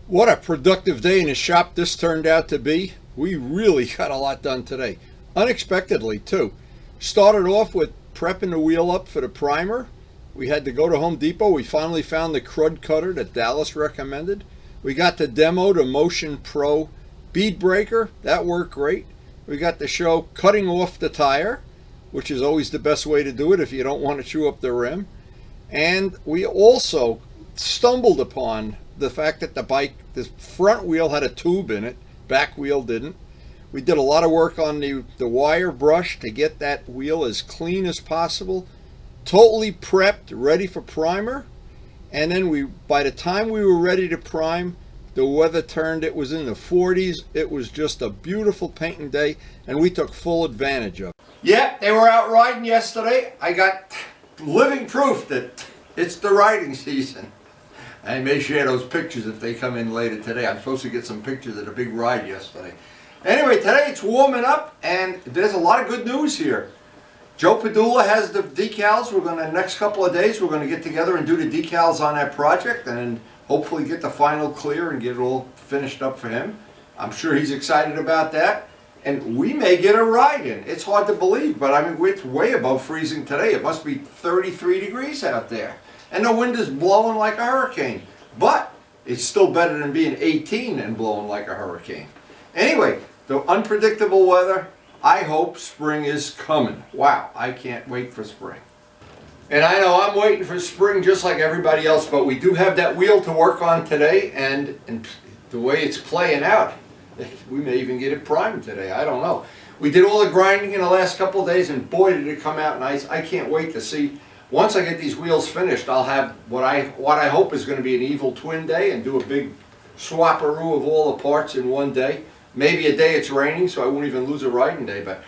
What a productive day in the shop this turned out to be. We really got a lot done today. Unexpectedly, too. Started off with prepping the wheel up for the primer. We had to go to Home Depot. We finally found the crud cutter that Dallas recommended. We got to demo the Motion Pro bead breaker. That worked great. We got to show cutting off the tire, which is always the best way to do it if you don't want to chew up the rim. And we also stumbled upon the fact that the front wheel had a tube in it, back wheel didn't. We did a lot of work on the wire brush to get that wheel as clean as possible, totally prepped, ready for primer. And then by the time we were ready to prime, the weather turned. It was in the 40s. It was just a beautiful painting day, and we took full advantage of it. Yeah, they were out riding yesterday. I got living proof that it's the riding season. I may share those pictures if they come in later today. I'm supposed to get some pictures of the big ride yesterday. Anyway, today it's warming up, and there's a lot of good news here. Joe Padula has the decals. Next couple of days, we're going to get together and do the decals on that project, and then hopefully get the final clear and get it all finished up for him. I'm sure he's excited about that. And we may get a ride in. It's hard to believe, but I mean, it's way above freezing today. It must be 33 degrees out there. And the wind is blowing like a hurricane. But it's still better than being 18 and blowing like a hurricane. Anyway, the unpredictable weather, I hope spring is coming. Wow, I can't wait for spring. And I know I'm waiting for spring just like everybody else, but we do have that wheel to work on today, and the way it's playing out, we may even get it primed today. I don't know. We did all the grinding in the last couple of days, and boy did it come out nice. I can't wait to see. Once I get these wheels finished, I'll have what I hope is going to be an evil twin day and do a big swap-a-roo of all the parts in one day. Maybe a day it's raining, so I won't even lose a riding day. But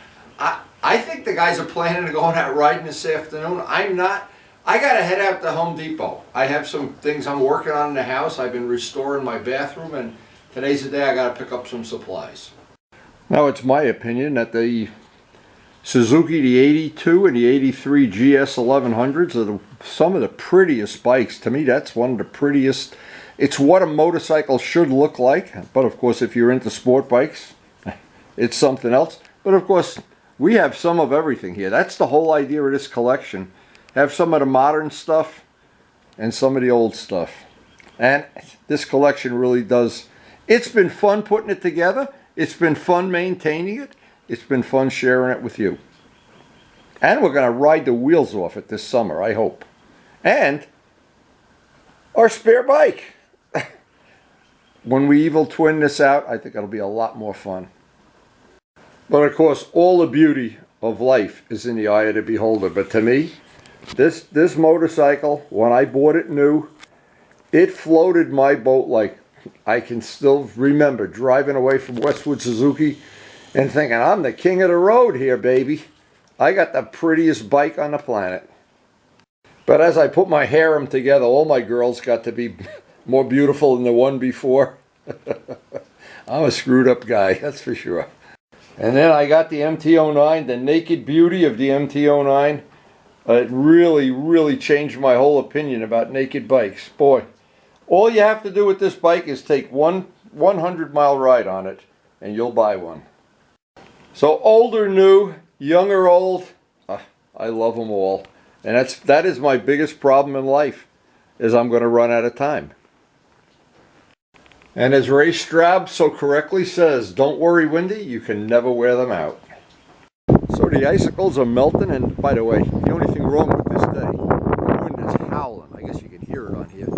I think the guys are planning on going out riding this afternoon. I'm not. I got to head out to Home Depot. I have some things I'm working on in the house. I've been restoring my bathroom, and today's the day I got to pick up some supplies. Now, it's my opinion that the Suzuki, the 82 and the 83 GS1100s are some of the prettiest bikes. To me, that's one of the prettiest. It's what a motorcycle should look like. But of course, if you're into sport bikes, it's something else. But of course, we have some of everything here. That's the whole idea of this collection. Have some of the modern stuff and some of the old stuff. And this collection really does. It's been fun putting it together. It's been fun maintaining it. It's been fun sharing it with you. And we're going to ride the wheels off it this summer, I hope. And our spare bike. When we evil twin this out, I think it'll be a lot more fun. But of course, all the beauty of life is in the eye of the beholder. But to me, this motorcycle, when I bought it new, it floated my boat. Like I can still remember driving away from Westwood Suzuki and thinking, I'm the king of the road here, baby. I got the prettiest bike on the planet. But as I put my harem together, all my girls got to be more beautiful than the one before. I'm a screwed up guy, that's for sure. And then I got the MT-09, the naked beauty of the MT-09. It really, really changed my whole opinion about naked bikes. Boy, all you have to do with this bike is take one 100-mile ride on it, and you'll buy one. So old or new, young or old, I love them all. And that is my biggest problem in life, is I'm going to run out of time. And as Ray Straub so correctly says, don't worry, Windy, you can never wear them out. So the icicles are melting, and by the way, the only thing wrong with this day, the wind is howling. I guess you can hear it on here.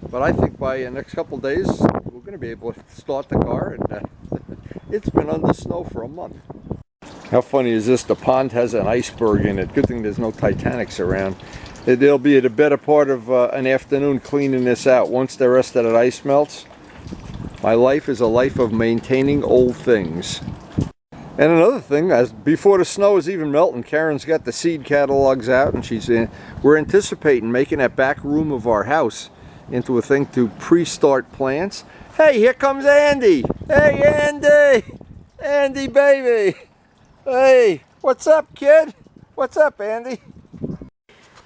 But I think by the next couple of days, we're going to be able to start the car, and it's been under snow for a month. How funny is this? The pond has an iceberg in it. Good thing there's no Titanics around. They'll be the better part of an afternoon cleaning this out. Once the rest of that ice melts, my life is a life of maintaining old things. And another thing, before the snow is even melting, Karen's got the seed catalogs out, and we're anticipating making that back room of our house into a thing to pre-start plants. Hey, here comes Andy! Hey, Andy! Andy, baby! Hey, what's up, kid? What's up, Andy?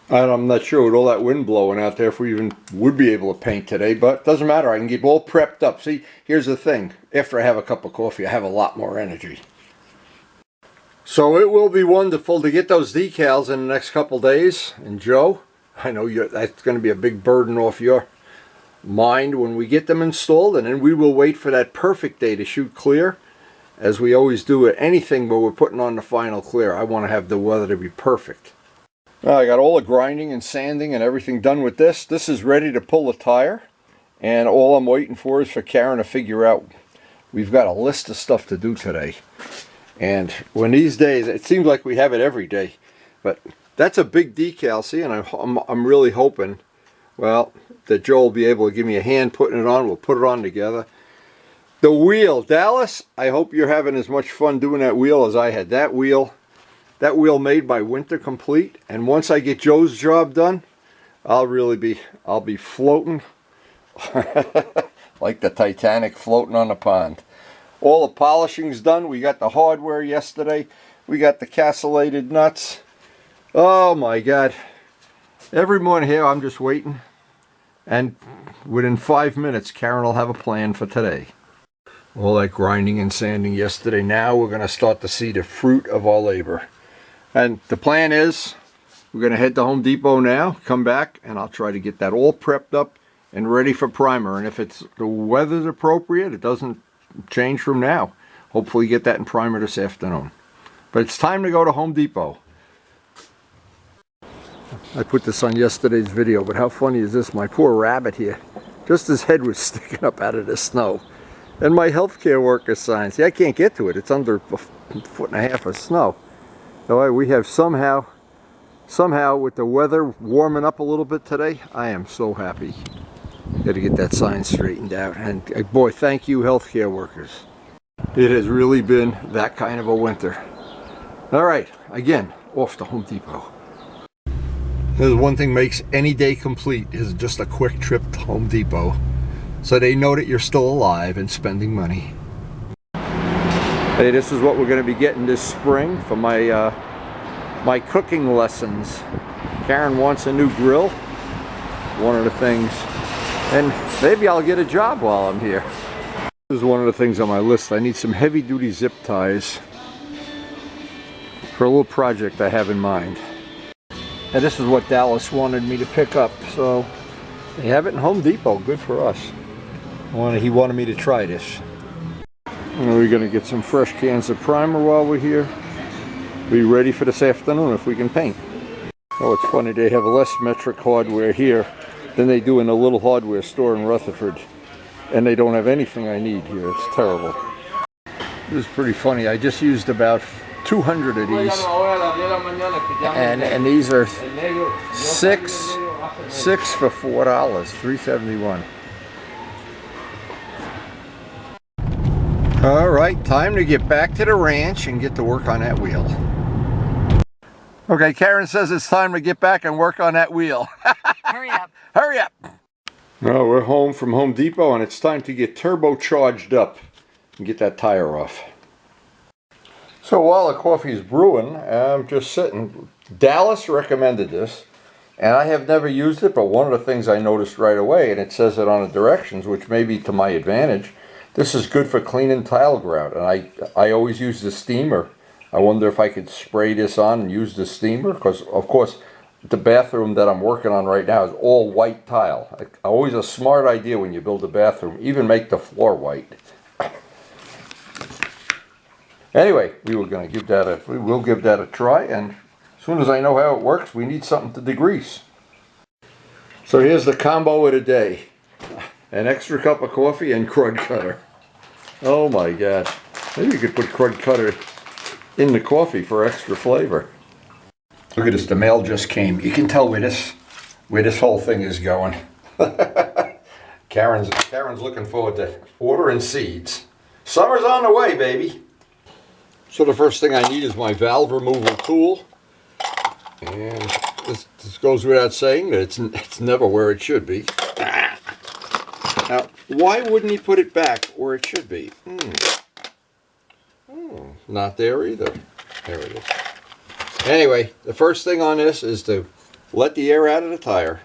I'm not sure with all that wind blowing out there if we even would be able to paint today, but it doesn't matter. I can get all prepped up. See, here's the thing. After I have a cup of coffee, I have a lot more energy. So it will be wonderful to get those decals in the next couple days. And Joe, I know that's going to be a big burden off your mind when we get them installed, and then we will wait for that perfect day to shoot clear, as we always do at anything where we're putting on the final clear. I want to have the weather to be perfect. I got all the grinding and sanding and everything done with this. This is ready to pull the tire, and all I'm waiting for is for Karen to figure out. We've got a list of stuff to do today, and when these days, it seems like we have it every day, but that's a big decal, see, and I'm really hoping, well, that Joe will be able to give me a hand putting it on. We'll put it on together. The wheel, Dallas, I hope you're having as much fun doing that wheel as I had. That wheel made my winter complete, and once I get Joe's job done, I'll be floating like the Titanic floating on the pond. All the polishing's done. We got the hardware yesterday. We got the castellated nuts. Oh my God. Every morning here I'm just waiting, and within 5 minutes Karen will have a plan for today. All that grinding and sanding yesterday. Now we're going to start to see the fruit of our labor. And the plan is, we're going to head to Home Depot now, come back, and I'll try to get that all prepped up and ready for primer. And if the weather's appropriate, it doesn't change from now, hopefully get that in primer this afternoon. But it's time to go to Home Depot. I put this on yesterday's video, but how funny is this? My poor rabbit here, just his head was sticking up out of the snow. And my healthcare worker sign, see, I can't get to it. It's under a foot and a half of snow. So we have somehow with the weather warming up a little bit today, I am so happy. Got to get that sign straightened out. And boy, thank you, healthcare workers. It has really been that kind of a winter. All right, again, off to Home Depot. There's one thing makes any day complete is just a quick trip to Home Depot, so they know that you're still alive and spending money. Hey, this is what we're going to be getting this spring for my my cooking lessons. Karen wants a new grill, one of the things, and maybe I'll get a job while I'm here. This is one of the things on my list. I need some heavy-duty zip ties for a little project I have in mind. And this is what Dallas wanted me to pick up, so they have it in Home Depot. Good for us. He wanted me to try this. And we're going to get some fresh cans of primer while we're here. Be ready for this afternoon if we can paint. Oh, it's funny, they have less metric hardware here than they do in the little hardware store in Rutherford. And they don't have anything I need here. It's terrible. This is pretty funny. I just used about 200 of these. And these are six for $4, $3.71. All right, time to get back to the ranch and get to work on that wheel. Okay, Karen says it's time to get back and work on that wheel. Hurry up. Hurry up. Well, we're home from Home Depot, and it's time to get turbocharged up and get that tire off. So while the coffee's brewing, I'm just sitting. Dallas recommended this, and I have never used it, but one of the things I noticed right away, and it says it on the directions, which may be to my advantage, this is good for cleaning tile grout, and I always use the steamer. I wonder if I could spray this on and use the steamer, because of course the bathroom that I'm working on right now is all white tile. Always a smart idea when you build a bathroom, even make the floor white. Anyway, we will give that a try, and as soon as I know how it works, we need something to degrease. So here's the combo of the day. An extra cup of coffee and crud cutter. Oh my God. Maybe you could put crud cutter in the coffee for extra flavor. Look at this, the mail just came. You can tell where this whole thing is going. Karen's looking forward to ordering seeds. Summer's on the way, baby. So the first thing I need is my valve removal tool. And this goes without saying that it's never where it should be. Now, why wouldn't he put it back where it should be? Not there either. There it is. Anyway, the first thing on this is to let the air out of the tire.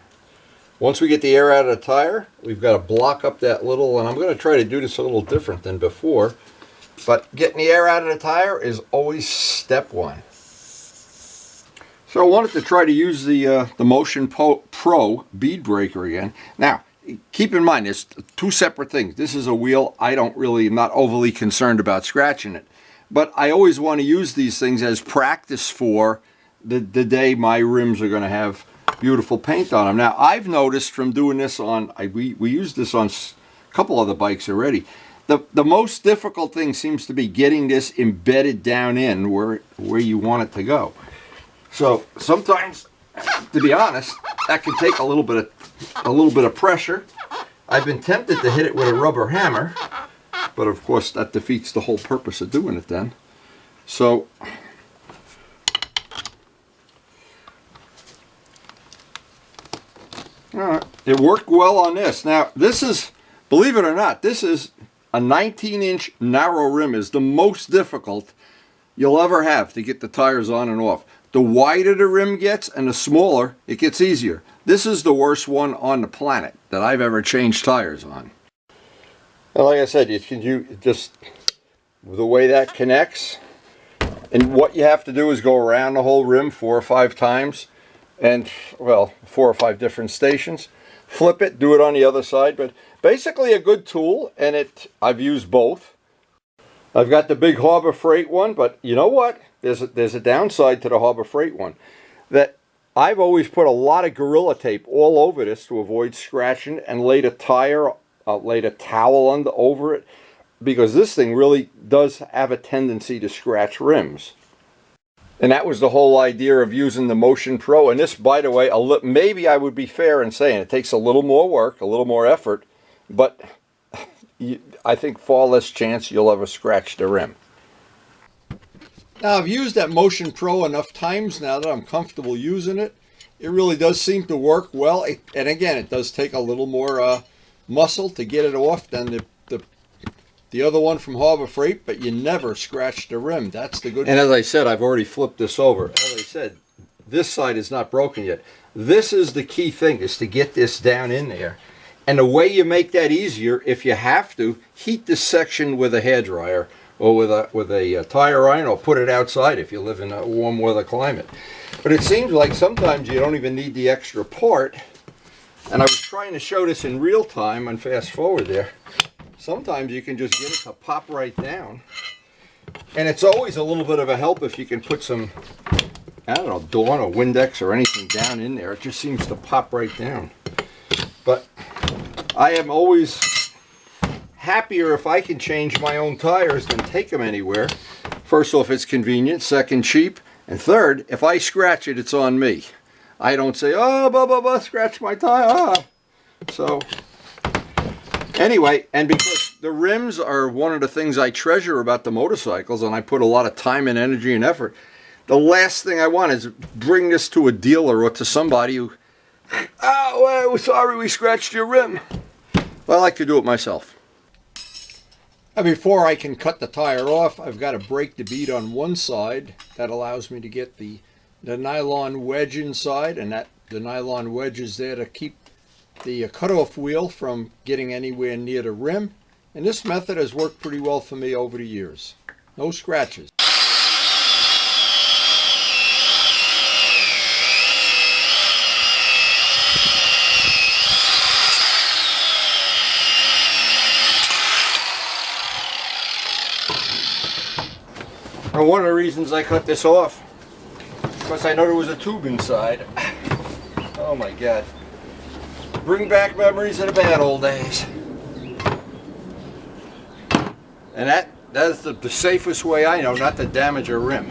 Once we get the air out of the tire, we've got to block up that little, and I'm going to try to do this a little different than before, but getting the air out of the tire is always step one. So I wanted to try to use the Motion Pro bead breaker again. Now, keep in mind, there's two separate things. This is a wheel. I'm not overly concerned about scratching it. But I always want to use these things as practice for the day my rims are going to have beautiful paint on them. Now, I've noticed from doing this on, we used this on a couple other bikes already. The most difficult thing seems to be getting this embedded down in where you want it to go. So sometimes, to be honest, that can take a little bit of pressure. I've been tempted to hit it with a rubber hammer, but of course that defeats the whole purpose of doing it then. So alright, it worked well on this. Now this is, believe it or not, this is a 19-inch narrow rim is the most difficult you'll ever have to get the tires on and off. The wider the rim gets and the smaller, it gets easier. This is the worst one on the planet that I've ever changed tires on. And like I said, you just, the way that connects, and what you have to do is go around the whole rim 4 or 5 times, and, well, 4 or 5 different stations. Flip it, do it on the other side, but basically a good tool, and I've used both. I've got the big Harbor Freight one, but you know what? There's a downside to the Harbor Freight one, that I've always put a lot of Gorilla Tape all over this to avoid scratching, and laid a towel over it, because this thing really does have a tendency to scratch rims. And that was the whole idea of using the Motion Pro. And this, by the way, maybe I would be fair in saying it takes a little more work, a little more effort, but I think far less chance you'll ever scratch the rim. Now, I've used that Motion Pro enough times now that I'm comfortable using it. It really does seem to work well. And again, it does take a little more muscle to get it off than the other one from Harbor Freight, but you never scratch the rim. That's the good thing. And as I said, I've already flipped this over. As I said, this side is not broken yet. This is the key thing, is to get this down in there. And the way you make that easier, if you have to, heat this section with a hairdryer, or with a tire iron, or put it outside if you live in a warm weather climate. But it seems like sometimes you don't even need the extra part. And I was trying to show this in real time on fast forward there. Sometimes you can just get it to pop right down. And it's always a little bit of a help if you can put some, I don't know, Dawn or Windex or anything down in there. It just seems to pop right down. But I am always happier if I can change my own tires than take them anywhere. First off, it's convenient. Second, cheap. And third, if I scratch it, it's on me. I don't say, oh, scratch my tire. So, anyway, and because the rims are one of the things I treasure about the motorcycles, and I put a lot of time and energy and effort, the last thing I want is bring this to a dealer or to somebody who, oh, well, sorry we scratched your rim. Well, I like to do it myself. Now, before I can cut the tire off, I've got to break the bead on one side. That allows me to get the nylon wedge inside, and the nylon wedge is there to keep the cutoff wheel from getting anywhere near the rim. And this method has worked pretty well for me over the years. No scratches. And one of the reasons I cut this off, because I know there was a tube inside. Oh my God. Bring back memories of the bad old days. And that's the safest way I know not to damage a rim.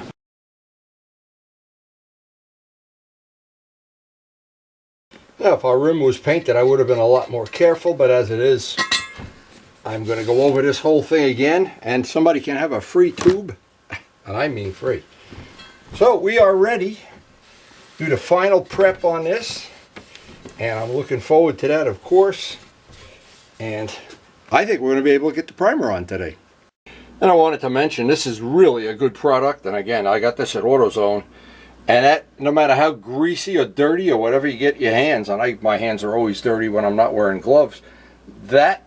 Now, if our rim was painted, I would have been a lot more careful, but as it is, I'm going to go over this whole thing again, and somebody can have a free tube, and I mean free. So we are ready to do the final prep on this, and I'm looking forward to that, of course. And I think we're going to be able to get the primer on today. And I wanted to mention, this is really a good product, and again, I got this at AutoZone, And that, no matter how greasy or dirty or whatever you get your hands on, my hands are always dirty when I'm not wearing gloves, that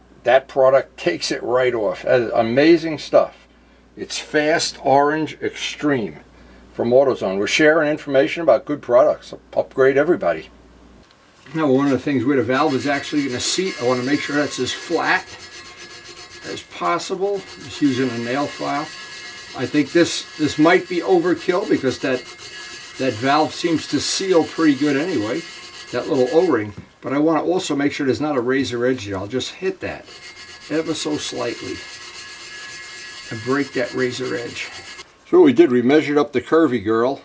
product takes it right off. Amazing stuff. It's Fast Orange Extreme from AutoZone. We're sharing information about good products. Upgrade everybody. Now, one of the things where the valve is actually going to seat, I want to make sure that's as flat as possible. Just using a nail file. I think this might be overkill because that valve seems to seal pretty good anyway, that little O-ring. But I want to also make sure there's not a razor edge there. I'll just hit that ever so slightly and break that razor edge. So what we did, we measured up the curvy girl,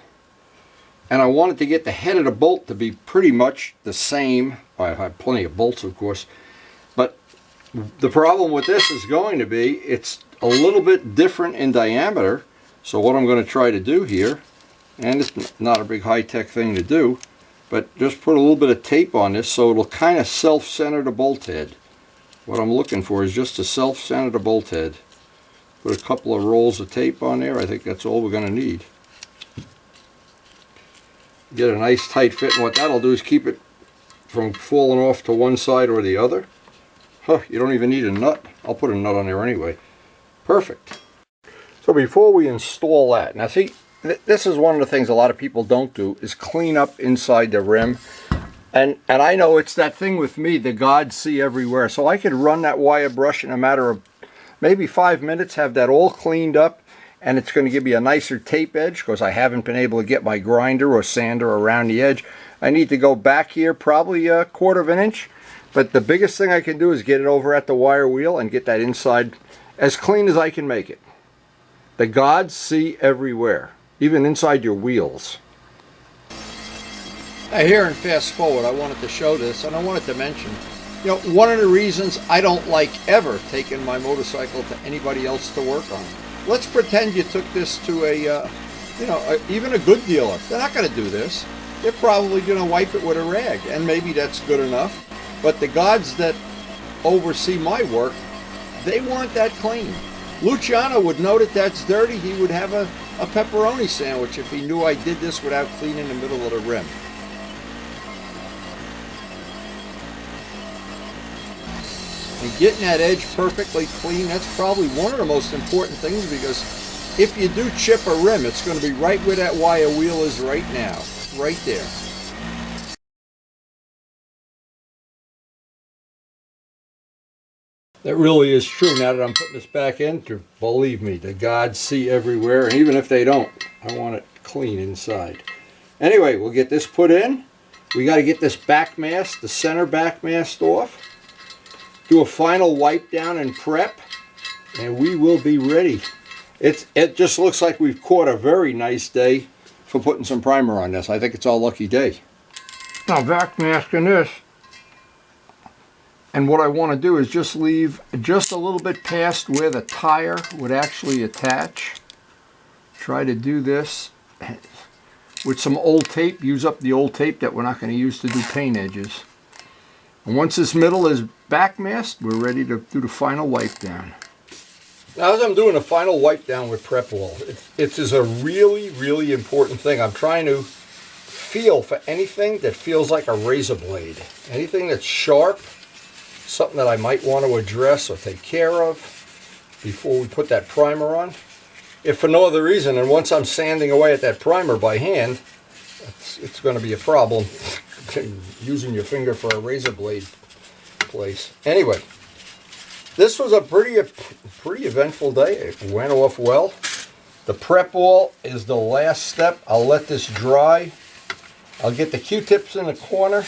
and I wanted to get the head of the bolt to be pretty much the same. I have plenty of bolts, of course, but the problem with this is going to be it's a little bit different in diameter. So what I'm going to try to do here, and it's not a big high-tech thing to do, but just put a little bit of tape on this so it'll kind of self-center the bolt head. What I'm looking for is just to self-center the bolt head. Put a couple of rolls of tape on there. I think that's all we're going to need. Get a nice tight fit, and what that'll do is keep it from falling off to one side or the other. Huh, you don't even need a nut. I'll put a nut on there anyway. Perfect. So before we install that, now see, this is one of the things a lot of people don't do, is clean up inside the rim. And I know it's that thing with me, the God see everywhere. So I could run that wire brush in a matter of maybe 5 minutes, have that all cleaned up, and it's going to give me a nicer tape edge because I haven't been able to get my grinder or sander around the edge. I need to go back here probably a 1/4 of an inch. But the biggest thing I can do is get it over at the wire wheel and get that inside as clean as I can make it. The gods see everywhere, even inside your wheels. Now here in Fast Forward, I wanted to show this, and I wanted to mention, you know, one of the reasons I don't like ever taking my motorcycle to anybody else to work on. Let's pretend you took this to even a good dealer. They're not going to do this. They're probably going to wipe it with a rag, and maybe that's good enough. But the gods that oversee my work, they weren't that clean. Luciano would know that that's dirty. He would have a pepperoni sandwich if he knew I did this without cleaning the middle of the rim. And getting that edge perfectly clean, that's probably one of the most important things, because if you do chip a rim, it's going to be right where that wire wheel is right now, right there. That really is true. Now that I'm putting this back in, believe me, the gods see everywhere, and even if they don't, I want it clean inside. Anyway, we'll get this put in. We got to get this back mast, the center back mast off. Do a final wipe down and prep, and we will be ready. It just looks like we've caught a very nice day for putting some primer on this. I think it's our lucky day. Now back masking this, and what I want to do is just leave just a little bit past where the tire would actually attach. Try to do this with some old tape. Use up the old tape that we're not going to use to do paint edges. And once this middle is back masked, we're ready to do the final wipe down. Now, as I'm doing the final wipe down with prep wall, it is a really, really important thing. I'm trying to feel for anything that feels like a razor blade. Anything that's sharp, something that I might want to address or take care of before we put that primer on. If for no other reason, and once I'm sanding away at that primer by hand, it's going to be a problem using your finger for a razor blade place. Anyway, this was a pretty eventful day. It went off well. The prep wall is the last step. I'll let this dry. I'll get the Q-tips in the corner.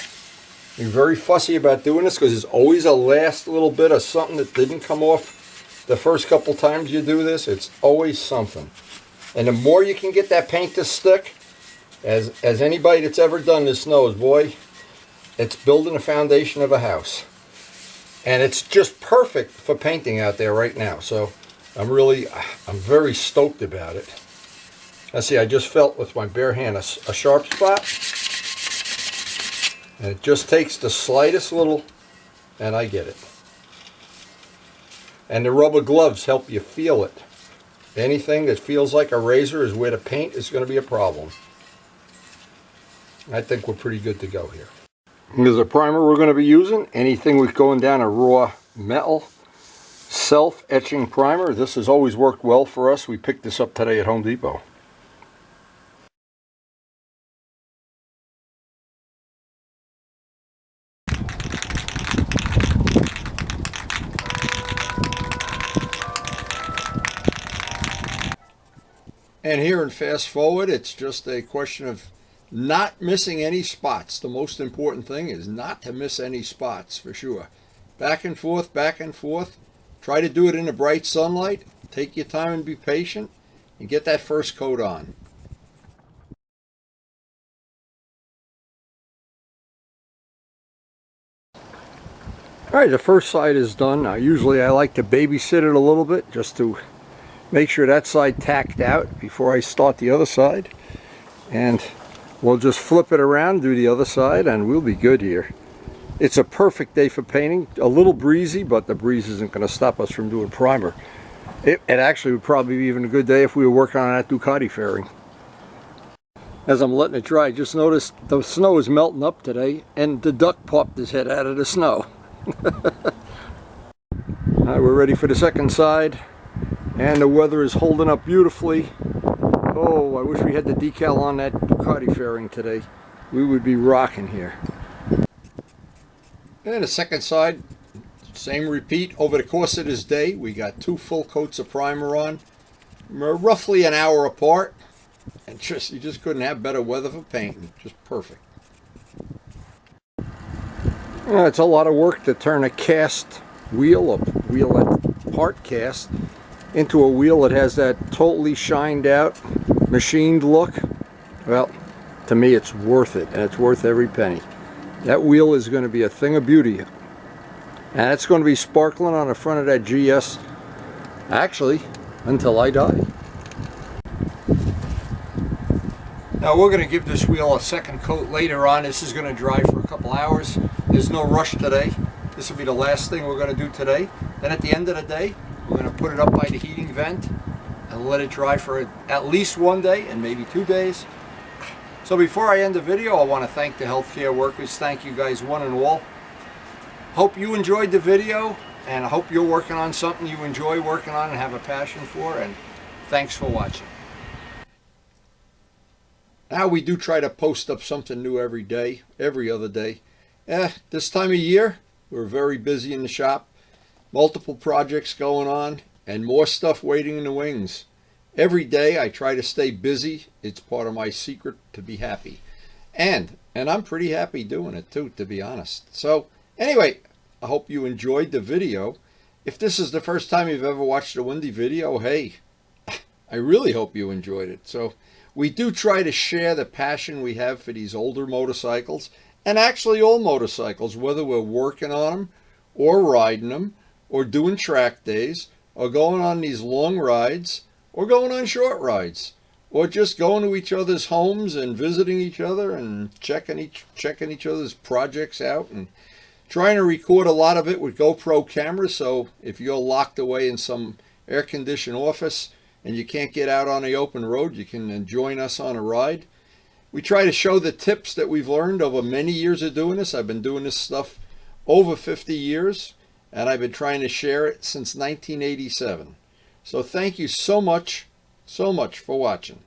Be very fussy about doing this because there's always a last little bit of something that didn't come off the first couple times you do this. It's always something. And the more you can get that paint to stick, as anybody that's ever done this knows, boy, it's building a foundation of a house. And it's just perfect for painting out there right now. So I'm very stoked about it. Now see, I just felt with my bare hand a sharp spot. And it just takes the slightest little, and I get it. And the rubber gloves help you feel it. Anything that feels like a razor is where the paint is going to be a problem. I think we're pretty good to go here. Here's a primer we're going to be using. Anything with going down a raw metal self-etching primer. This has always worked well for us. We picked this up today at Home Depot. And here in Fast Forward, it's just a question of not missing any spots. The most important thing is not to miss any spots, for sure. Back and forth, back and forth. Try to do it in the bright sunlight. Take your time and be patient, and get that first coat on. Alright, the first side is done. Usually I like to babysit it a little bit just to make sure that side tacked out before I start the other side. And we'll just flip it around, do the other side, and we'll be good here. It's a perfect day for painting. A little breezy, but the breeze isn't going to stop us from doing primer. It actually would probably be even a good day if we were working on that Ducati fairing. As I'm letting it dry, just notice the snow is melting up today, and the duck popped his head out of the snow. Alright, we're ready for the second side. And the weather is holding up beautifully. Oh, I wish we had the decal on that Ducati fairing today. We would be rocking here. And the second side, same repeat. Over the course of this day, we got 2 full coats of primer on. We're roughly an hour apart. And you just couldn't have better weather for painting. Just perfect. It's a lot of work to turn a cast wheel, that part cast, into a wheel that has that totally shined out, machined look. Well, to me it's worth it, and it's worth every penny. That wheel is going to be a thing of beauty, and it's going to be sparkling on the front of that GS, actually, until I die. Now we're going to give this wheel a second coat later on. This is going to dry for a couple hours. There's no rush today. This will be the last thing we're going to do today. Then at the end of the day, we're going to put it up by the heating vent and let it dry for at least 1 day and maybe 2 days. So before I end the video, I want to thank the healthcare workers. Thank you guys one and all. Hope you enjoyed the video, and I hope you're working on something you enjoy working on and have a passion for, and thanks for watching. Now we do try to post up something new every day, every other day. This time of year, we're very busy in the shop. Multiple projects going on, and more stuff waiting in the wings. Every day I try to stay busy. It's part of my secret to be happy. And I'm pretty happy doing it too, to be honest. So anyway, I hope you enjoyed the video. If this is the first time you've ever watched a Windy video, hey, I really hope you enjoyed it. So we do try to share the passion we have for these older motorcycles, and actually all motorcycles, whether we're working on them or riding them, or doing track days, or going on these long rides, or going on short rides, or just going to each other's homes and visiting each other and checking each other's projects out, and trying to record a lot of it with GoPro cameras. So if you're locked away in some air-conditioned office and you can't get out on the open road, you can join us on a ride. We try to show the tips that we've learned over many years of doing this. I've been doing this stuff over 50 years. And I've been trying to share it since 1987. So thank you so much for watching.